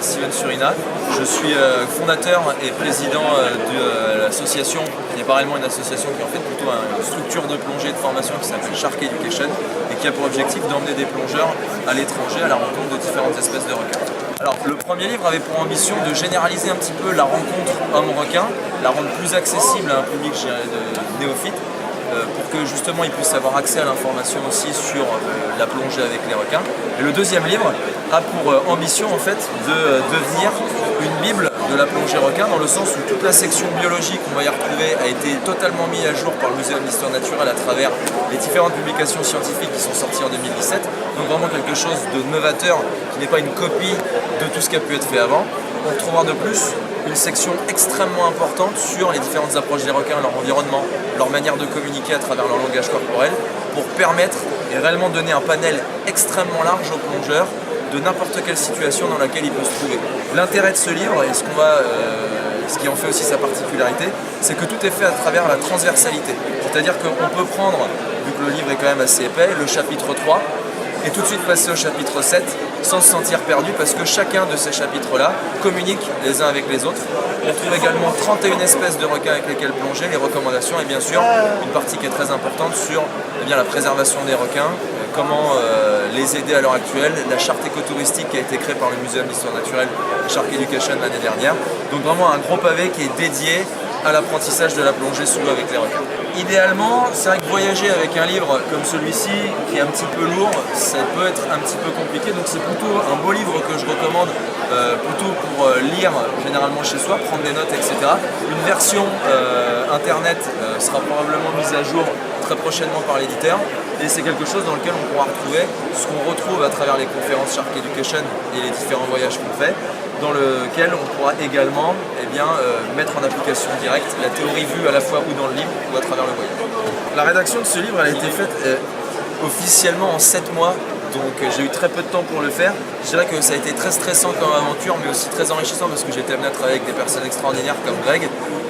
m'appelle Steven Surina. Je suis fondateur et président de l'association, qui n'est pas réellement une association, qui est en fait plutôt une structure de plongée et de formation qui s'appelle Shark Education et qui a pour objectif d'emmener des plongeurs à l'étranger à la rencontre de différentes espèces de requins. Alors, le premier livre avait pour ambition de généraliser un petit peu la rencontre homme-requin, la rendre plus accessible à un public, je dirais, de néophytes, pour que justement ils puissent avoir accès à l'information aussi sur la plongée avec les requins. Et le deuxième livre a pour ambition en fait de devenir une bible de la plongée requin, dans le sens où toute la section biologie qu'on va y retrouver a été totalement mise à jour par le Muséum d'Histoire Naturelle à travers les différentes publications scientifiques qui sont sorties en 2017. Donc vraiment quelque chose de novateur qui n'est pas une copie de tout ce qui a pu être fait avant. On retrouvera de plus une section extrêmement importante sur les différentes approches des requins, leur environnement, leur manière de communiquer à travers leur langage corporel, pour permettre et réellement donner un panel extrêmement large aux plongeurs de n'importe quelle situation dans laquelle il peut se trouver. L'intérêt de ce livre, et ce qui en fait aussi sa particularité, c'est que tout est fait à travers la transversalité. C'est-à-dire qu'on peut prendre, vu que le livre est quand même assez épais, le chapitre 3, et tout de suite passer au chapitre 7 sans se sentir perdu, parce que chacun de ces chapitres-là communique les uns avec les autres. On trouve également 31 espèces de requins avec lesquels plonger, les recommandations et bien sûr une partie qui est très importante sur la préservation des requins, comment les aider à l'heure actuelle, la charte écotouristique qui a été créée par le Muséum d'Histoire Naturelle Shark Education l'année dernière. Donc vraiment un gros pavé qui est dédié à l'apprentissage de la plongée sous l'eau avec les requins. Idéalement, c'est vrai que voyager avec un livre comme celui-ci, qui est un petit peu lourd, ça peut être un petit peu compliqué. Donc c'est plutôt un beau livre que je recommande, plutôt pour lire généralement chez soi, prendre des notes, etc. Une version internet sera probablement mise à jour très prochainement par l'éditeur, et c'est quelque chose dans lequel on pourra retrouver ce qu'on retrouve à travers les conférences Shark Education et les différents voyages qu'on fait, dans lequel on pourra également mettre en application directe la théorie vue à la fois ou dans le livre ou à travers le voyage. La rédaction de ce livre elle a été faite officiellement en 7 mois, donc j'ai eu très peu de temps pour le faire. Je dirais que ça a été très stressant comme aventure, mais aussi très enrichissant parce que j'ai été amené à travailler avec des personnes extraordinaires comme Greg.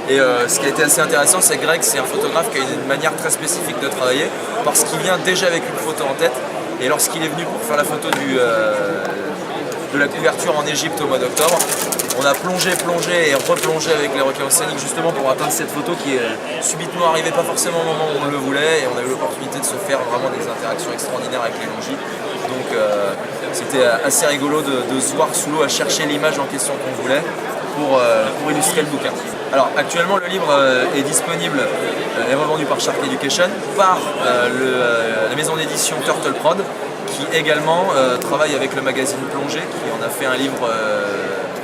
Et ce qui a été assez intéressant, c'est que Greg, c'est un photographe qui a une manière très spécifique de travailler, parce qu'il vient déjà avec une photo en tête. Et lorsqu'il est venu pour faire la photo de la couverture en Égypte au mois d'octobre, on a plongé et replongé avec les requins océaniques justement pour atteindre cette photo qui est subitement arrivée pas forcément au moment où on le voulait, et on a eu l'opportunité de se faire vraiment des interactions extraordinaires avec les longis. Donc c'était assez rigolo de se voir sous l'eau à chercher l'image en question qu'on voulait pour illustrer le bouquin. Alors actuellement le livre est disponible et revendu par Shark Education, par la maison d'édition Turtle Prod, qui également travaille avec le magazine Plongée, qui en a fait un livre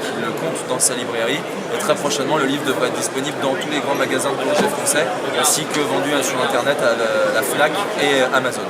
qui le compte dans sa librairie. Et très prochainement, le livre devrait être disponible dans tous les grands magasins de plongée français, ainsi que vendu sur internet à la FNAC et Amazon.